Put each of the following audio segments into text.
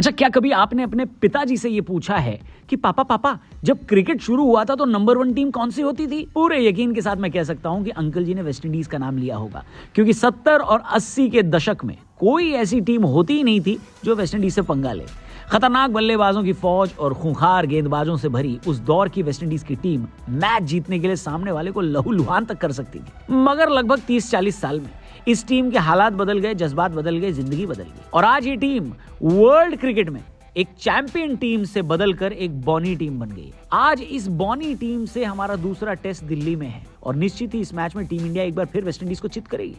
अच्छा, क्या कभी आपने अपने पिताजी से ये पूछा है कि पापा पापा जब क्रिकेट शुरू हुआ था तो नंबर 1 टीम कौन सी होती थी? पूरे यकीन के साथ मैं कह सकता हूं कि अंकल जी ने वेस्ट इंडीज का नाम लिया होगा, क्योंकि 70 और 80 के दशक में कोई ऐसी टीम होती ही नहीं थी जो वेस्ट इंडीज से पंगा ले। खतरनाक बल्लेबाजों की फौज और खूंखार गेंदबाजों से भरी उस दौर की वेस्ट इंडीज की टीम मैच जीतने के लिए सामने वाले को लहूलुहान तक कर सकती थी। मगर लगभग 30-40 साल में इस टीम के हालात बदल गए, जज्बात बदल गए, जिंदगी बदल गई और आज ये टीम वर्ल्ड क्रिकेट में एक चैंपियन टीम से बदलकर एक बॉनी टीम बन गई। आज इस बॉनी टीम से हमारा दूसरा टेस्ट दिल्ली में है और निश्चित ही इस मैच में टीम इंडिया एक बार फिर वेस्ट इंडीज को चित करेगी।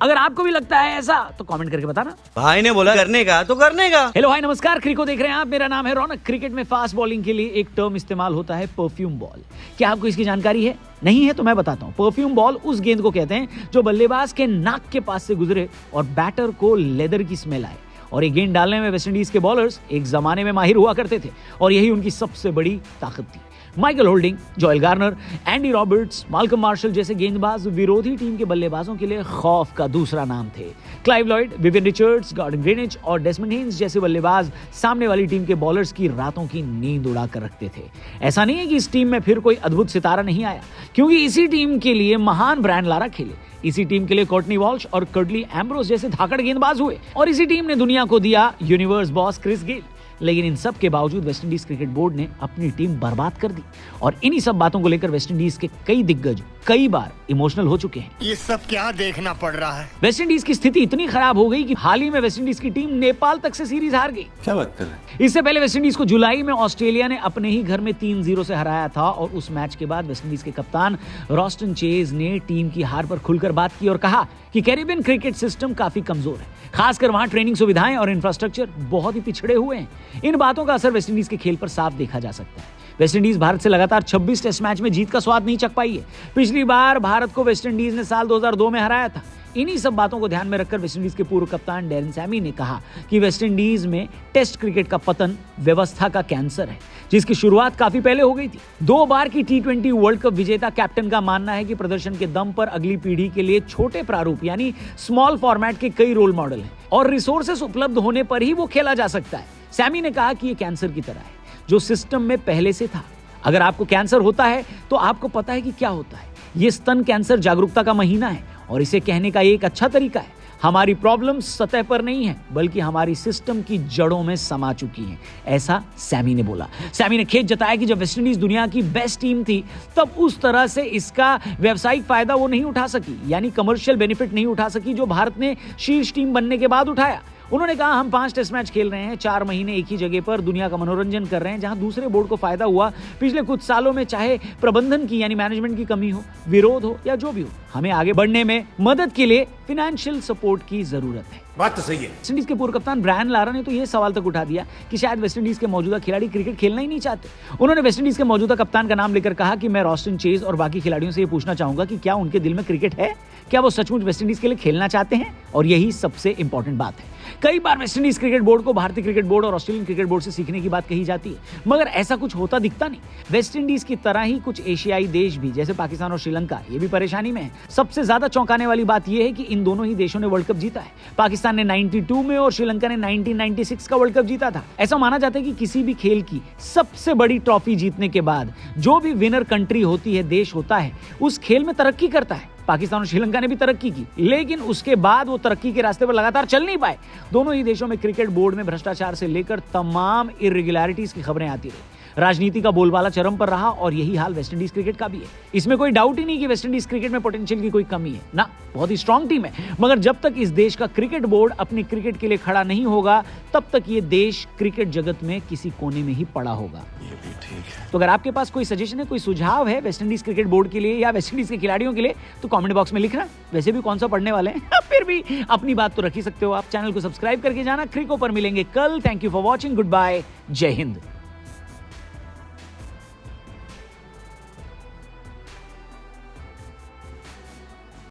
अगर आपको भी लगता है ऐसा तो कमेंट करके बताना। भाई ने बोला करने का तो करने का। हेलो हाय नमस्कार, क्रिको देख रहे हैं आप, मेरा नाम है रौनक। क्रिकेट में फास्ट बॉलिंग के लिए एक टर्म इस्तेमाल होता है परफ्यूम बॉल। क्या आपको इसकी जानकारी है? नहीं है तो मैं बताता हूँ। परफ्यूम बॉल उस गेंद को कहते हैं जो बल्लेबाज के नाक के पास से गुजरे और बैटर को लेदर की स्मेल आए। और ये गेंद डालने में वेस्ट इंडीज के बॉलर्स एक जमाने में माहिर हुआ करते थे और यही उनकी सबसे बड़ी ताकत थी। Michael Holding, Joel Garner, Andy Roberts, Malcolm Marshall जैसे गेंदबाज विरोधी टीम के बल्लेबाजों के लिए खौफ का दूसरा नाम थे। Clive Lloyd, Vivian Richards, Gordon Greenidge और डेसमंड हेन्स जैसे बल्लेबाज सामने वाली टीम के बॉलर्स की रातों की नींद उड़ा कर रखते थे। ऐसा नहीं है कि इस टीम में फिर कोई अद्भुत सितारा नहीं आया, क्योंकि इसी टीम के लिए महान ब्रायन लारा खेले, इसी टीम के लिए कोर्टनी वॉल्श और कर्टली एम्ब्रोस जैसे धाकड़ गेंदबाज हुए और इसी टीम ने दुनिया को दिया यूनिवर्स बॉस क्रिस गेल। लेकिन इन सब के बावजूद वेस्ट इंडीज क्रिकेट बोर्ड ने अपनी टीम बर्बाद कर दी और इन्हीं सब बातों को लेकर वेस्ट इंडीज के कई दिग्गज कई बार इमोशनल हो चुके हैं। ये सब क्या देखना पड़ रहा है? वेस्ट इंडीज की स्थिति इतनी खराब हो गई कि हाल ही में वेस्ट इंडीज की टीम नेपाल तक से सीरीज हार गई। क्या बात कर रहे हैं? इससे पहले वेस्ट इंडीज को जुलाई में ऑस्ट्रेलिया ने अपने ही घर में 3-0 से हराया था और उस मैच के बाद वेस्ट इंडीज के कप्तान रॉस्टन चेज ने टीम की हार पर खुलकर बात की और कहा कि कैरिबियन क्रिकेट सिस्टम काफी कमजोर है, खासकर वहां ट्रेनिंग सुविधाएं और इंफ्रास्ट्रक्चर बहुत ही पिछड़े हुए हैं। इन बातों का असर वेस्ट इंडीज के खेल पर साफ देखा जा सकता है। वेस्ट इंडीज भारत से लगातार 26 टेस्ट मैच में जीत का स्वाद नहीं चख पाई है। पिछली बार भारत को वेस्ट इंडीज ने साल 2002 में हराया था। इन्हीं सब बातों को ध्यान में रखकर वेस्ट इंडीज के पूर्व कप्तान डैरेन सैमी ने कहा कि वेस्ट इंडीज में टेस्ट क्रिकेट का पतन व्यवस्था का कैंसर है, जिसकी शुरुआत काफी पहले हो गई थी। 2 बार की T20 वर्ल्ड कप विजेता कैप्टन का मानना है कि प्रदर्शन के दम पर अगली पीढ़ी के लिए छोटे प्रारूप यानी स्मॉल फॉर्मेट के कई रोल मॉडल हैं और रिसोर्सेस उपलब्ध होने पर ही वो खेला जा सकता है। सैमी ने कहा कि ये कैंसर की तरह है जो सिस्टम में पहले से था। अगर आपको कैंसर होता है तो आपको पता है कि क्या होता है। ये स्तन कैंसर जागरूकता का महीना है और इसे कहने का एक अच्छा तरीका है। हमारी प्रॉब्लम सतह पर नहीं है बल्कि हमारी सिस्टम की जड़ों में समा चुकी हैं, ऐसा सैमी ने बोला। सैमी ने खेद जताया कि जब वेस्ट इंडीज दुनिया की बेस्ट टीम थी तब उस तरह से इसका व्यावसायिक फायदा वो नहीं उठा सकी, यानी कमर्शियल बेनिफिट नहीं उठा सकी जो भारत ने शीर्ष टीम बनने के बाद उठाया। उन्होंने कहा हम 5 टेस्ट मैच खेल रहे हैं, 4 महीने एक ही जगह पर दुनिया का मनोरंजन कर रहे हैं, जहां दूसरे बोर्ड को फायदा हुआ पिछले कुछ सालों में, चाहे प्रबंधन की यानी मैनेजमेंट की कमी हो, विरोध हो या जो भी हो, हमें आगे बढ़ने में मदद के लिए फाइनेंशियल सपोर्ट की जरूरत है। बात तो सही है। वेस्ट इंडीज के पूर्व कप्तान ब्रायन लारा ने तो यह सवाल तक उठा दिया कि शायद वेस्ट इंडीज के मौजूदा खिलाड़ी क्रिकेट खेलना ही नहीं चाहते। उन्होंने वेस्ट इंडीज के मौजूदा कप्तान का नाम लेकर कहा कि मैं रॉस्टन चेज और बाकी खिलाड़ियों से यह पूछना चाहूंगा कि क्या उनके दिल में क्रिकेट है, क्या वो सचमुच वेस्ट इंडीज के लिए खेलना चाहते हैं, और यही सबसे इंपॉर्टेंट बात है। कई बार वेस्ट इंडीज क्रिकेट बोर्ड को भारतीय क्रिकेट बोर्ड और ऑस्ट्रेलियन क्रिकेट बोर्ड से सीखने की बात कही जाती है, मगर ऐसा कुछ होता दिखता नहीं। वेस्ट इंडीज की तरह ही कुछ एशियाई देश भी जैसे पाकिस्तान और श्रीलंका ये भी परेशानी में है। सबसे ज्यादा चौंकाने वाली बात यह है कि इन दोनों ही देशों ने वर्ल्ड कप जीता है। पाकिस्तान ने 92 में और श्रीलंका ने 1996 का वर्ल्ड कप जीता था। ऐसा माना जाता है कि किसी भी खेल की सबसे बड़ी ट्रॉफी जीतने के बाद जो भी विनर कंट्री होती है, देश होता है, उस खेल में तरक्की करता है। पाकिस्तान और श्रीलंका ने भी तरक्की की, लेकिन उसके बाद वो तरक्की के रास्ते पर लगातार चल नहीं पाए। दोनों ही देशों में क्रिकेट बोर्ड में भ्रष्टाचार से लेकर तमाम इर्रेगुलरिटीज की खबरें आती रही। राजनीति का बोलबाला चरम पर रहा और यही हाल वेस्ट इंडीज क्रिकेट का भी है। इसमें कोई डाउट ही नहीं कि वेस्ट इंडीज क्रिकेट में पोटेंशियल की कोई कमी है ना, बहुत ही स्ट्रांग टीम है, मगर जब तक इस देश का क्रिकेट बोर्ड अपने क्रिकेट के लिए खड़ा नहीं होगा तब तक ये देश क्रिकेट जगत में किसी कोने में ही पड़ा होगा। ये भी ठीक है। तो अगर आपके पास कोई सजेशन है, कोई सुझाव है वेस्ट इंडीज क्रिकेट बोर्ड के लिए या वेस्ट इंडीज के खिलाड़ियों के लिए, तो कमेंट बॉक्स में लिखना। वैसे भी कौन सा पढ़ने वाले हैं, फिर भी अपनी बात तो रख ही सकते हो आप। चैनल को सब्सक्राइब करके जाना। क्रिको पर मिलेंगे कल। Thank you for watching. Good bye. जय हिंद।